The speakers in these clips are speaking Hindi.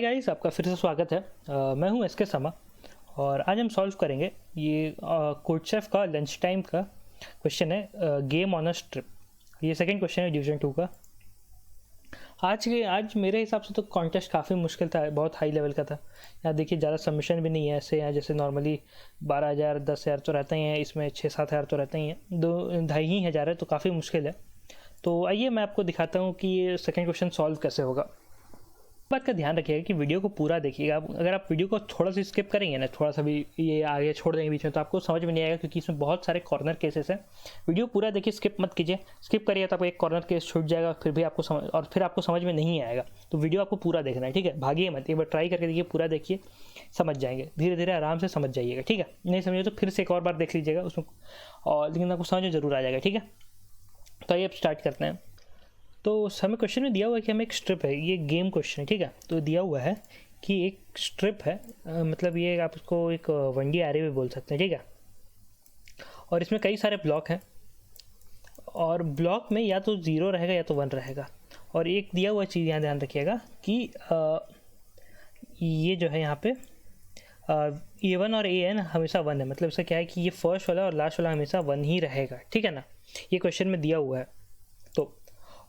गाइस, आपका फिर से स्वागत है। मैं हूं एस के समा और आज हम सॉल्व करेंगे ये कोडचेफ का लंच टाइम का क्वेश्चन है, गेम ऑन अ स्ट्रिप। ये सेकंड क्वेश्चन है डिवीजन 2 का। आज मेरे हिसाब से तो कॉन्टेस्ट काफ़ी मुश्किल था, बहुत हाई लेवल का था। यहाँ देखिए ज़्यादा सबमिशन भी नहीं है ऐसे। यहाँ जैसे नॉर्मली 12,000 10,000 तो रहते ही हैं, इसमें 6-7 हज़ार तो रहते ही हैं, 2-2.5 हज़ार है तो काफ़ी मुश्किल है। तो आइए मैं आपको दिखाता हूँ कि ये सेकेंड क्वेश्चन सॉल्व कैसे होगा। बात का ध्यान रखिएगा कि वीडियो को पूरा देखिएगा। अगर आप वीडियो को थोड़ा सा स्किप करेंगे ना, थोड़ा सा भी ये आगे छोड़ देंगे बीच में, तो आपको समझ में नहीं आएगा, क्योंकि इसमें बहुत सारे कॉर्नर केसेस हैं। वीडियो पूरा देखिए, स्किप मत कीजिए। स्किप करिए तो आपको एक कॉर्नर केस छूट जाएगा, फिर आपको समझ में नहीं आएगा। तो वीडियो आपको पूरा देखना है, ठीक है। भागिए मत, एक बार ट्राई करके देखिए, पूरा देखिए, समझ जाएंगे। धीरे धीरे आराम से समझ जाइएगा, ठीक है। नहीं समझे तो फिर से एक और बार देख लीजिएगा उसमें, और लेकिन आपको समझ में ज़रूर आ जाएगा, ठीक है। तो आइए अब स्टार्ट करते हैं। तो हमें क्वेश्चन में दिया हुआ है कि हमें एक स्ट्रिप है, ये गेम क्वेश्चन है, ठीक है। तो दिया हुआ है कि एक स्ट्रिप है, मतलब ये आप इसको एक 1D एरे भी बोल सकते हैं, ठीक है। और इसमें कई सारे ब्लॉक हैं, और ब्लॉक में या तो 0 रहेगा या तो 1 रहेगा। और एक दिया हुआ चीज़ यहाँ ध्यान रखिएगा कि ये जो है यहाँ पे A1 और AN हमेशा 1 है। मतलब इसका क्या है कि ये फर्स्ट वाला और लास्ट वाला हमेशा 1 ही रहेगा, ठीक है ना। ये क्वेश्चन में दिया हुआ है। तो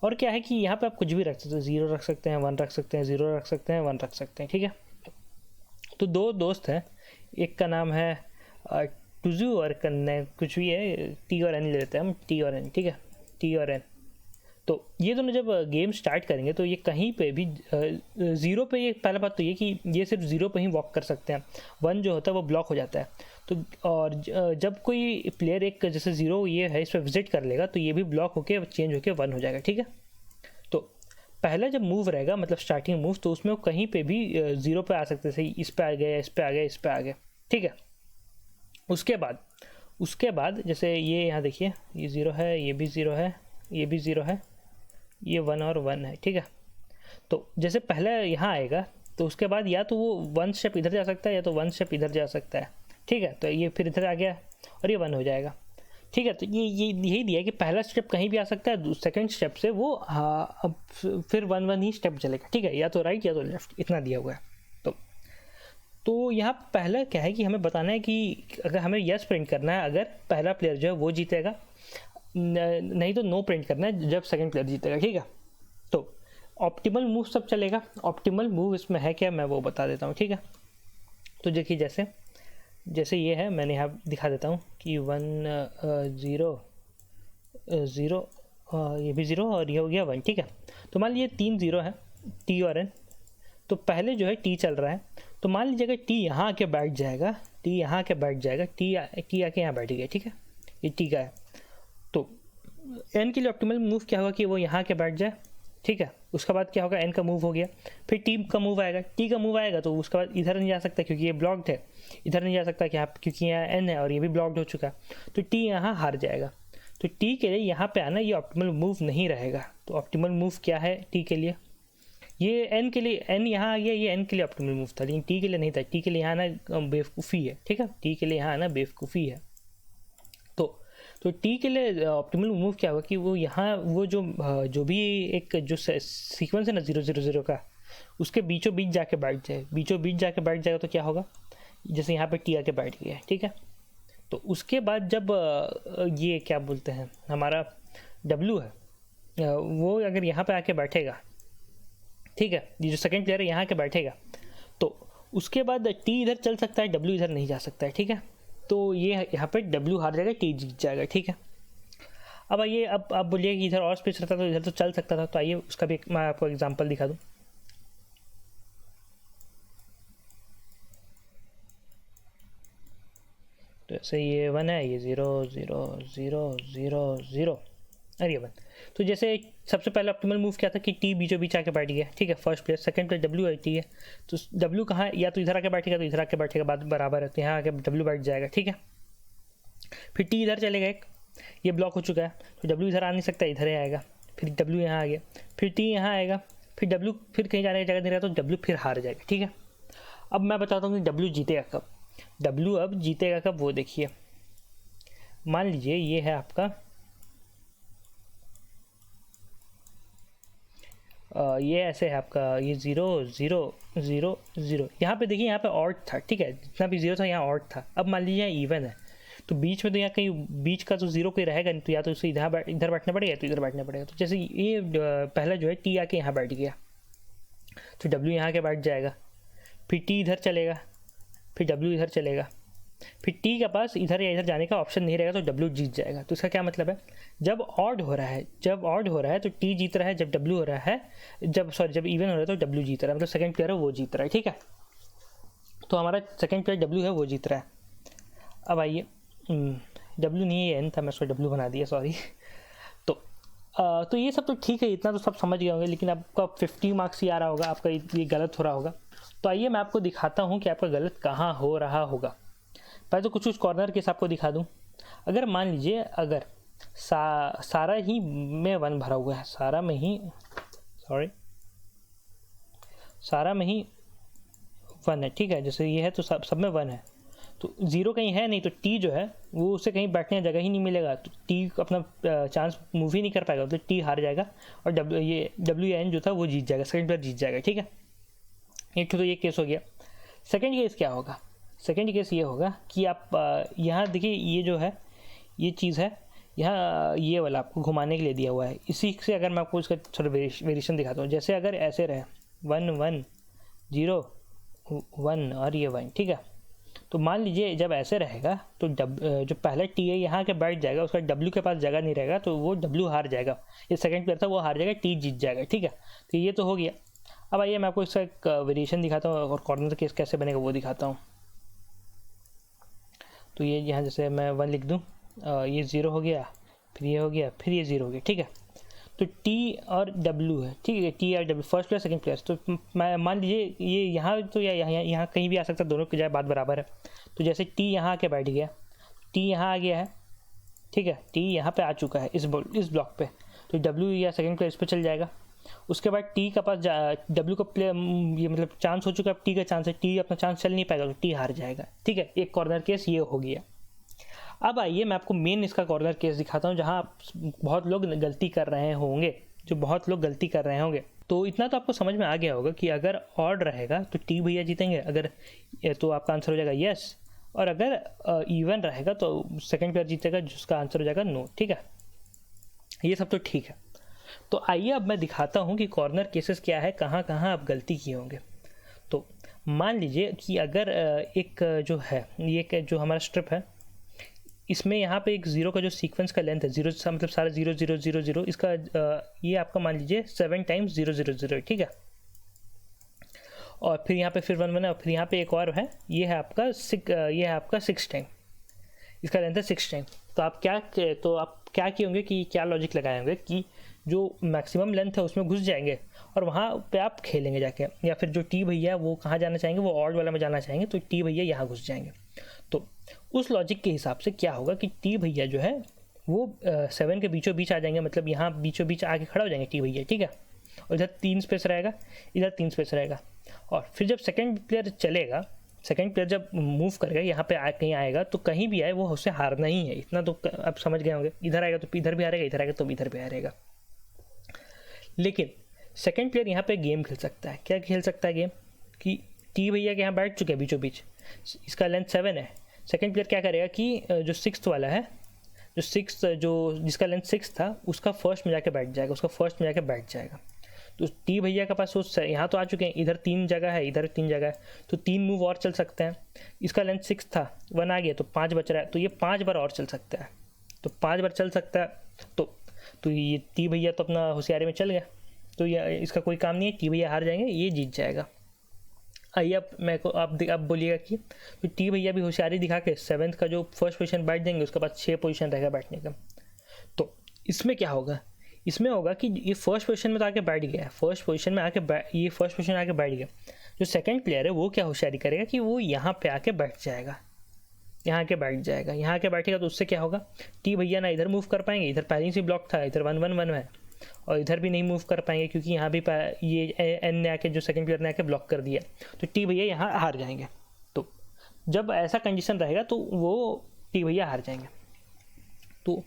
और क्या है कि यहाँ पे आप कुछ भी रख सकते हैं, 0 रख सकते हैं, 1 रख सकते हैं, 0 रख सकते हैं, 1 रख सकते हैं, ठीक है। तो दो दोस्त हैं, एक का नाम है टुजू और कन्ने कुछ भी है, टी और एन ले लेते हैं हम, टी और एन, ठीक है, टी और एन। तो ये दोनों जब गेम स्टार्ट करेंगे तो ये कहीं पे भी 0 पे, ये पहला बात तो ये कि ये सिर्फ 0 पे ही वॉक कर सकते हैं। 1 जो होता है वो ब्लॉक हो जाता है। तो और जब कोई प्लेयर एक जैसे 0 ये है, इस पर विजिट कर लेगा तो ये भी ब्लॉक होके चेंज होके 1 हो जाएगा, ठीक है। तो पहला जब मूव रहेगा, मतलब स्टार्टिंग मूव, तो उसमें वो कहीं पे भी 0 पे आ सकते हैं। इस पे आ गए, इस पे आ गए, इस पे आ गए, ठीक है। उसके बाद जैसे ये यहाँ देखिए, ये 0 है, ये भी 0 है, ये भी 0 है, ये 1 और 1 है, ठीक है। तो जैसे पहले यहाँ आएगा तो उसके बाद या तो वो 1 स्टेप इधर जा सकता है या तो 1 स्टेप इधर जा सकता है, ठीक है। तो ये फिर इधर आ गया और ये 1 हो जाएगा, ठीक है। तो ये यही दिया है कि पहला स्टेप कहीं भी आ सकता है, सेकंड स्टेप से वो अब फिर 1-1 ही स्टेप चलेगा, ठीक है, या तो राइट या तो लेफ्ट, इतना दिया हुआ है। तो यहाँ पहला क्या है कि हमें बताना है कि अगर हमें यस प्रिंट करना है अगर पहला प्लेयर जो है वो जीतेगा, नहीं तो नो प्रिंट करना है जब सेकंड प्लेयर जीतेगा, ठीक है। तो ऑप्टिमल मूव सब चलेगा। ऑप्टिमल मूव इसमें है क्या, मैं वो बता देता हूँ, ठीक है। तो देखिए जैसे ये है, मैंने यहाँ दिखा देता हूँ कि 1 0 0, ये भी 0 और ये हो गया 1, ठीक है। तो मान लीजिए 3 0 है, टी और एन। तो पहले जो है टी चल रहा है, तो मान लीजिएगा टी यहाँ आके बैठ जाएगा, टी यहाँ आके बैठ जाएगा, टी आके यहाँ बैठ गया, ठीक है, ये टी का है। तो एन के लिए ऑप्टिमल मूव क्या होगा कि वो यहाँ के बैठ जाए, ठीक है। उसके बाद क्या होगा, एन का मूव हो गया, फिर टी का मूव आएगा, टी का मूव आएगा तो उसके बाद इधर नहीं जा सकता क्योंकि ये ब्लॉक्ड है, इधर नहीं जा सकता क्या, क्योंकि यहाँ एन है और ये भी ब्लॉक्ड हो चुका है। तो टी यहाँ हार जाएगा। तो टी के लिए यहाँ पे आना ये ऑप्टिमल मूव नहीं रहेगा। तो ऑप्टिमल मूव क्या है टी के लिए, ये एन के लिए, एन यहाँ आ गया, ये एन के लिए ऑप्टिमल मूव था, लेकिन टी के लिए नहीं था। टी के लिए यहाँ आना बेवकूफ़ी है, ठीक है, टी के लिए यहाँ आना बेवकूफ़ी है। तो टी के लिए ऑप्टिमल मूव क्या होगा कि वो यहाँ वो जो भी एक जो सीक्वेंस है ना 0 0 0 का, उसके बीचों बीच जाके बैठ जाए, बीचों बीच जाके बैठ जाएगा। तो क्या होगा, जैसे यहाँ पे टी आके बैठ गया है, ठीक है। तो उसके बाद जब ये क्या बोलते हैं, हमारा डब्लू है, वो अगर यहाँ पे आके बैठेगा, ठीक है, ये जो सेकंड प्लेयर है यहाँ के बैठेगा, तो उसके बाद टी इधर चल सकता है, डब्ल्यू इधर नहीं जा सकता है, ठीक है। तो ये यहाँ पे डब्ल्यू हार जाएगा, टी जीत जाएगा, ठीक है। अब आइए, अब आप बोलिए कि इधर और स्पेस रहता तो इधर तो चल सकता था। तो आइए उसका भी मैं आपको एग्जांपल दिखा दूँ। तो ऐसे ये 1 है, ये 0 0 0 0 0 और ये 1। तो जैसे सबसे पहले ऑप्टिमल मूव क्या था कि टी बीचों बीच आके बैठ गया, ठीक है, first player. Second player W है, टी है, तो डब्ल्यू कहाँ, या तो इधर आके बैठेगा तो इधर आके बैठेगा, बात बराबर है, तो यहाँ आके डब्ल्यू बैठ जाएगा, ठीक है। फिर टी इधर चलेगा, एक ये ब्लॉक हो चुका है, तो डब्ल्यू इधर आ नहीं सकता, इधर ही आएगा। फिर डब्ल्यू यहाँ आ गया, फिर टी यहाँ आएगा, फिर डब्ल्यू फिर कहीं जाने की जगह नहीं रहा, तो डब्ल्यू फिर हार जाएगा, ठीक है। अब मैं बताता हूँ कि डब्ल्यू जीतेगा कब। डब्ल्यू अब जीतेगा कब, वो देखिए। मान लीजिए ये है आपका ये ऐसे है आपका, ये 0 0 0 0, यहाँ पे देखिए यहाँ पे ऑड था, ठीक है, जितना भी 0 था यहाँ ऑड था। अब मान लीजिए यहाँ इवन है, तो बीच में तो यहाँ कहीं बीच का तो 0 कोई रहेगा नहीं, तो या तो उसे इधर बैठना पड़ेगा तो इधर बैठना पड़ेगा। तो जैसे ये पहला जो है टी आके यहाँ बैठ गया, तो डब्ल्यू यहाँ के बैठ जाएगा, फिर टी इधर चलेगा, फिर डब्ल्यू इधर चलेगा, फिर टी के पास इधर या इधर जाने का ऑप्शन नहीं रहेगा, तो डब्ल्यू जीत जाएगा। तो इसका क्या मतलब है, जब ऑड हो रहा है तो टी जीत रहा है, जब डब्ल्यू हो रहा है, जब इवन हो रहा है तो डब्ल्यू जीत रहा है, मतलब सेकंड प्लेयर है वो जीत रहा है, ठीक है। तो हमारा सेकंड प्लेयर डब्ल्यू है वो जीत रहा है। अब आइए, डब्ल्यू नहीं है एन था, मैं उसको डब्ल्यू बना दिया, सॉरी। तो ये सब तो ठीक है, इतना तो सब समझ गए होंगे, लेकिन आपका 50 मार्क्स ही आ रहा होगा, आपका ये गलत हो रहा होगा। तो आइए मैं आपको दिखाता हूँ कि आपका गलत कहाँ हो रहा होगा। पहले तो कुछ कॉर्नर केस आपको दिखा दूँ। अगर मान लीजिए अगर सारा ही में 1 भरा हुआ है, सारा में ही 1 है, ठीक है, जैसे ये है तो सब में 1 है, तो 0 कहीं है नहीं, तो टी जो है वो उसे कहीं बैठने जगह ही नहीं मिलेगा, तो टी अपना चांस मूव ही नहीं कर पाएगा, तो टी हार जाएगा और डब्ल्यू एन जो था वो जीत जाएगा, सेकंड प्लेयर जीत जाएगा, ठीक है। एक तो ये केस हो गया। सेकंड केस क्या होगा, सेकंड केस ये होगा कि आप यहाँ देखिए, ये जो है ये चीज़ है यहाँ, ये वाला आपको घुमाने के लिए दिया हुआ है। इसी से अगर मैं आपको इसका थोड़ा वेरिएशन दिखाता हूँ, जैसे अगर ऐसे रहे 1 1 0 1 और ये 1, ठीक है, तो मान लीजिए जब ऐसे रहेगा तो जो पहला टी है यहाँ के बैठ जाएगा, उसका डब्ल्यू के पास जगह नहीं रहेगा, तो वो डब्ल्यू हार जाएगा, ये सेकंड प्लेयर था वो हार जाएगा, टी जीत जाएगा, ठीक है। तो ये तो हो गया। अब आइए मैं आपको इसका एक वेरिएशन दिखाता हूँ और कॉर्नर केस कैसे बनेगा वो दिखाता हूँ। तो ये यहाँ जैसे मैं 1 लिख दूँ, ये 0 हो गया, फिर ये हो गया, फिर ये 0 हो गया, ठीक है। तो टी और डब्ल्यू है, ठीक है, टी और W first player second player. तो मैं मान लीजिए ये यहाँ तो या यहाँ कहीं भी आ सकता है, दोनों की जाए बात बराबर है। तो जैसे टी यहाँ आके बैठ गया, टी यहाँ आ गया है, ठीक है, टी यहाँ पे आ चुका है इस ब्लॉक पे, तो डब्ल्यू या सेकंड प्लेयर इस पर चल जाएगा। उसके बाद टी का पास डब्ल्यू का प्लेयर ये मतलब चांस हो चुका है, टी का चांस है, टी अपना चांस चल नहीं पाएगा, तो टी हार जाएगा, ठीक है। एक कॉर्नर केस ये हो गया। अब आइए मैं आपको मेन इसका कॉर्नर केस दिखाता हूँ, जहाँ बहुत लोग गलती कर रहे होंगे, तो इतना तो आपको समझ में आ गया होगा कि अगर ऑड रहेगा तो टी भैया जीतेंगे, अगर तो आपका आंसर हो जाएगा यस, और अगर इवन रहेगा तो सेकंड प्लेयर जीतेगा, जिसका आंसर हो जाएगा नो, ठीक है। ये सब तो ठीक है। तो आइए अब मैं दिखाता हूँ कि कॉर्नर केसेस क्या है, कहाँ कहाँ आप गलती किए होंगे। तो मान लीजिए कि अगर एक जो है ये जो हमारा स्ट्रिप है, इसमें यहाँ पे एक 0 का जो सीक्वेंस का लेंथ है, 0 मतलब सारा 0 0 0 0, इसका ये आपका मान लीजिए 7 टाइम्स 0 0 0, ठीक है। और फिर यहाँ पे फिर 1 1 है, और फिर यहाँ पे एक और है, ये है आपका 6 टाइम, इसका लेंथ है 6 टाइम। तो आप क्या किए होंगे कि क्या लॉजिक लगाए होंगे कि जो मैक्सिमम लेंथ है उसमें घुस जाएंगे और वहाँ पे आप खेलेंगे जाके, या फिर जो टी भैया वो कहाँ जाना चाहेंगे, वो ऑड वाला में जाना चाहेंगे, तो टी भैया यहाँ घुस जाएंगे। तो उस लॉजिक के हिसाब से क्या होगा कि टी भैया जो है वो 7 के बीचों बीच आ जाएंगे, मतलब यहाँ बीचों बीच आके खड़ा हो जाएंगे टी भैया, ठीक है। और इधर 3 स्पेस रहेगा, इधर 3 स्पेस रहेगा, और फिर जब सेकंड प्लेयर चलेगा, सेकंड प्लेयर जब मूव करेगा यहाँ पे कहीं आएगा, तो कहीं भी आए वो उससे हारना ही है, इतना तो आप समझ गए होंगे। इधर आएगा तो इधर भी हारेगा, इधर आएगा तो इधर भी हारेगा। लेकिन सेकंड प्लेयर यहाँ पे गेम खेल सकता है। क्या खेल सकता है गेम, कि टी भैया के यहाँ बैठ चुके हैं बीचों बीच, इसका लेंथ 7 है। सेकंड प्लेयर क्या करेगा कि जो 6th वाला है, जिसका लेंथ 6 था, उसका फर्स्ट में जाके बैठ जाएगा, तो टी भैया के पास वो यहाँ तो आ चुके हैं, इधर 3 जगह है, इधर 3 जगह है, तो 3 मूव और चल सकते हैं। इसका लेंथ 6 था, 1 आ गया तो 5 बच रहा है, तो ये 5 बार और चल सकता है, तो 5 बार चल सकता है। तो ये टी भैया तो अपना होशियारी में चल गया, तो ये इसका कोई काम नहीं है, टी भैया हार जाएंगे, ये जीत जाएगा। आइए अब मैं को आप बोलिएगा कि तो टी भैया भी होशियारी दिखा के 7th का जो फर्स्ट पोजीशन बैठ देंगे, उसके बाद 6 पोजीशन रहेगा बैठने का। तो इसमें क्या होगा, इसमें होगा कि ये फर्स्ट पोजीशन में तो आके बैठ गया, फर्स्ट पोजीशन आके बैठ गया। जो सेकंड प्लेयर है वो क्या होशियारी करेगा कि वो यहाँ पे आके बैठ जाएगा, यहाँ आके बैठेगा, तो उससे क्या होगा, टी भैया ना इधर मूव कर पाएंगे, इधर पहले से ब्लॉक था, इधर 1 1 1 है, और इधर भी नहीं मूव कर पाएंगे क्योंकि यहाँ भी ये एन ने आके, जो सेकंड प्लेयर ने आके ब्लॉक कर दिया, तो टी भैया यहाँ हार जाएंगे। तो जब ऐसा कंडीशन रहेगा तो वो टी भैया हार जाएंगे। तो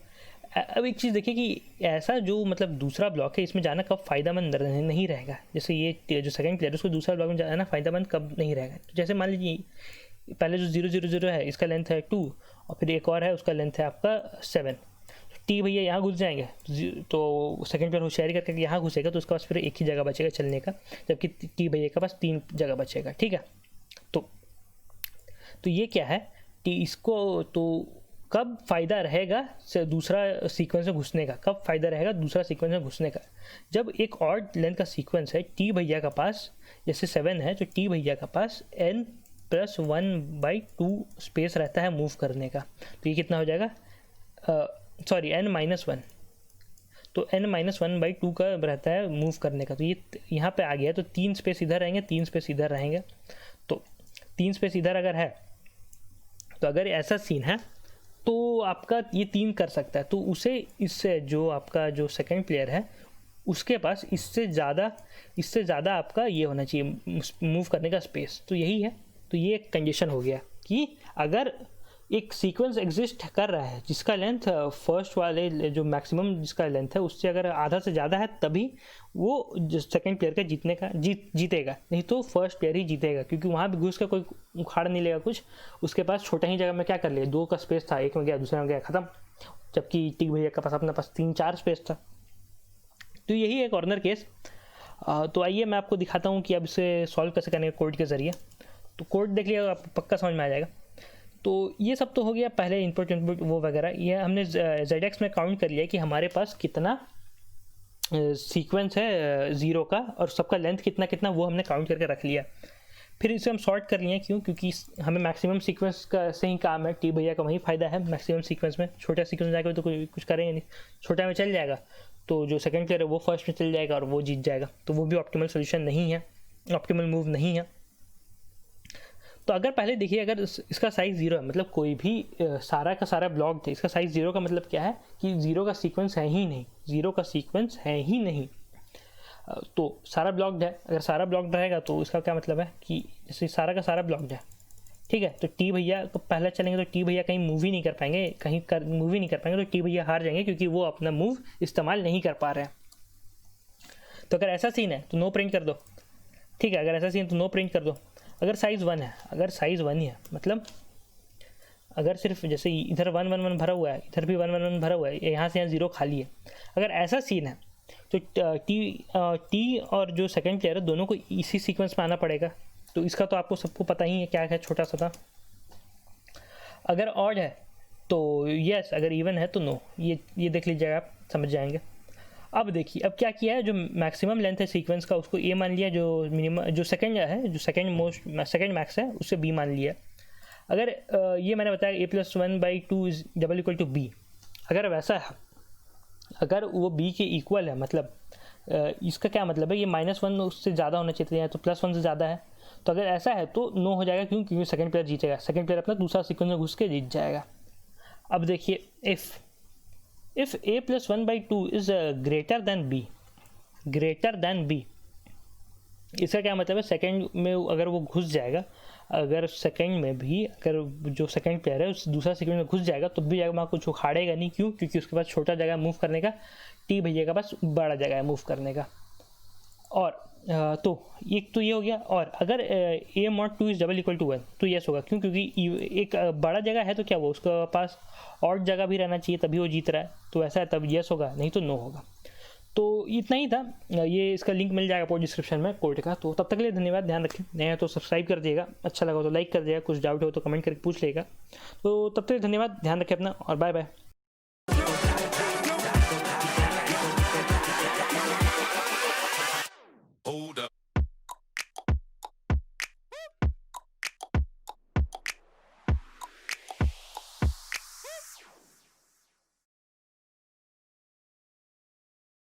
अब एक चीज़ देखिए कि ऐसा जो मतलब दूसरा ब्लॉक है इसमें जाना कब फ़ायदेमंद नहीं रहेगा। जैसे ये जो सेकंड प्लेयर उसको दूसरा ब्लॉक में जाना फ़ायदेमंद कब नहीं रहेगा। तो जैसे मान लीजिए पहले जो 0 0 0 है इसका लेंथ है 2 और फिर एक और है उसका लेंथ है आपका 7। टी भैया यहाँ घुस जाएंगे तो सेकंड प्लेयर होशियारी करके यहाँ घुसेगा तो उसके पास फिर एक ही जगह बचेगा चलने का, जबकि टी भैया के पास 3 जगह बचेगा। ठीक है, तो ये क्या है टी इसको तो कब फ़ायदा रहेगा दूसरा सीक्वेंस में घुसने का, कब फ़ायदा रहेगा दूसरा सीक्वेंस में घुसने का, जब एक और लेंथ का सीक्वेंस है टी भैया का पास जैसे 7 है तो टी भैया का पास n+1/2 स्पेस रहता है मूव करने का। तो ये कितना हो जाएगा, सॉरी n-1, तो n-1/2 का रहता है मूव करने का। तो ये यहाँ पे आ गया तो 3 स्पेस इधर रहेंगे 3 स्पेस इधर रहेंगे। तो 3 स्पेस इधर अगर है तो अगर ऐसा सीन है तो आपका ये 3 कर सकता है, तो उसे इससे जो आपका जो सेकंड प्लेयर है उसके पास इससे ज़्यादा आपका ये होना चाहिए मूव करने का स्पेस। तो यही है, तो ये एक कंडीशन हो गया कि अगर एक सीक्वेंस एग्जिस्ट कर रहा है जिसका लेंथ फर्स्ट वाले जो मैक्सिमम जिसका लेंथ है उससे अगर आधा से ज़्यादा है तभी वो जो सेकंड प्लेयर का जीतेगा, नहीं तो फर्स्ट प्लेयर ही जीतेगा, क्योंकि वहाँ भी घुस का कोई उखाड़ नहीं लेगा कुछ। उसके पास छोटा ही जगह में क्या कर लिया, 2 का स्पेस था, एक में गया दूसरे में गया ख़त्म, जबकि टी भैया के पास अपने पास 3-4 स्पेस था। तो यही है कॉर्नर केस। तो आइए मैं आपको दिखाता हूँ कि अब इसे सॉल्व कैसे करने का कोड के ज़रिए। तो कोड देख लिया आपको पक्का समझ में आ जाएगा। तो ये सब तो हो गया पहले इनपुट वो वगैरह, ये हमने ZX में काउंट कर लिया कि हमारे पास कितना सीक्वेंस है 0 का और सबका लेंथ कितना कितना वो हमने काउंट करके रख लिया। फिर इसे हम सॉर्ट कर लिए, क्योंकि हमें मैक्सिमम सीक्वेंस का से ही काम है, टी भैया का वही फ़ायदा है मैक्सिमम सीक्वेंस में। छोटा सीक्वेंस जाकर तो कुछ करेंगे नहीं, छोटा में चल जाएगा तो जो सेकंड प्लेयर है वो फर्स्ट में चल जाएगा और वो जीत जाएगा, तो वो भी ऑप्टिमल सोल्यूशन नहीं है, ऑप्टिमल मूव नहीं है। तो अगर पहले देखिए अगर इसका साइज़ 0 है मतलब कोई भी सारा का सारा ब्लॉक थे, इसका साइज़ 0 का मतलब क्या है कि 0 का सीक्वेंस है ही नहीं, 0 का सीक्वेंस है ही नहीं। तो सारा ब्लॉक्ड है, अगर सारा ब्लॉक्ड रहेगा तो इसका क्या मतलब है कि जैसे सारा का सारा ब्लॉक्ड है, ठीक है, तो टी भैया को पहले चलेंगे तो टी भैया कहीं मूव ही नहीं कर पाएंगे, मूव नहीं कर पाएंगे तो टी भैया हार जाएंगे क्योंकि वो अपना मूव इस्तेमाल नहीं कर पा रहे हैं। तो अगर ऐसा सीन है तो नो प्रिंट कर दो, ठीक है, अगर ऐसा सीन है तो नो प्रिंट कर दो। अगर साइज़ 1 है, अगर साइज़ 1 ही है मतलब अगर सिर्फ जैसे इधर 1 1 1 भरा हुआ है, इधर भी 1 1 1 भरा हुआ है, यहाँ से यहाँ 0 खाली है, अगर ऐसा सीन है तो टी और जो सेकंड प्लेयर है दोनों को इसी सीक्वेंस में आना पड़ेगा। तो इसका तो आपको सबको पता ही है क्या है, छोटा सा था। अगर ऑड है तो यस, अगर इवन है तो नो, ये देख लीजिएगा आप समझ जाएंगे। अब देखिए अब क्या किया है, जो मैक्सिमम लेंथ है सीक्वेंस का उसको ए मान लिया, जो मिनिमम जो सेकंड है जो सेकंड मैक्स है उससे बी मान लिया। अगर ये मैंने बताया a+1/2 = b, अगर वैसा है, अगर वो b के इक्वल है मतलब इसका क्या मतलब है, ये -1 उससे ज़्यादा होना चाहिए या तो +1 से ज़्यादा है, तो अगर ऐसा है तो नो हो जाएगा, क्योंकि सेकंड प्लेयर जीतेगा, सेकंड प्लेयर अपना दूसरा सीक्वेंस में घुस के जीत जाएगा। अब देखिए if a+1/2 is greater than b, इसका क्या मतलब है, सेकंड में अगर वो घुस जाएगा, अगर सेकंड में भी अगर जो सेकंड प्लेयर है उस दूसरा सेकंड में घुस जाएगा तो भी वहाँ कुछ उखाड़ेगा नहीं, क्यों, क्योंकि उसके पास छोटा जगह मूव करने का, टी भैया के पास बड़ा जगह है मूव करने का। और तो एक तो ये हो गया। और अगर a mod 2 = 1 तो यस होगा, क्यों, क्योंकि एक बड़ा जगह है तो क्या वो उसके पास और जगह भी रहना चाहिए तभी वो जीत रहा है, तो ऐसा है तब यस होगा, नहीं तो नो होगा। तो इतना ही था, ये इसका लिंक मिल जाएगा आपको डिस्क्रिप्शन में कोड का। तो तब तक के लिए धन्यवाद, ध्यान रखें, नया है तो सब्सक्राइब कर दिएगा, अच्छा लगा तो लाइक कर दिएगा, कुछ डाउट हो तो कमेंट करके पूछ लेगा। तो तब तक धन्यवाद, ध्यान रखें अपना और बाय बाय।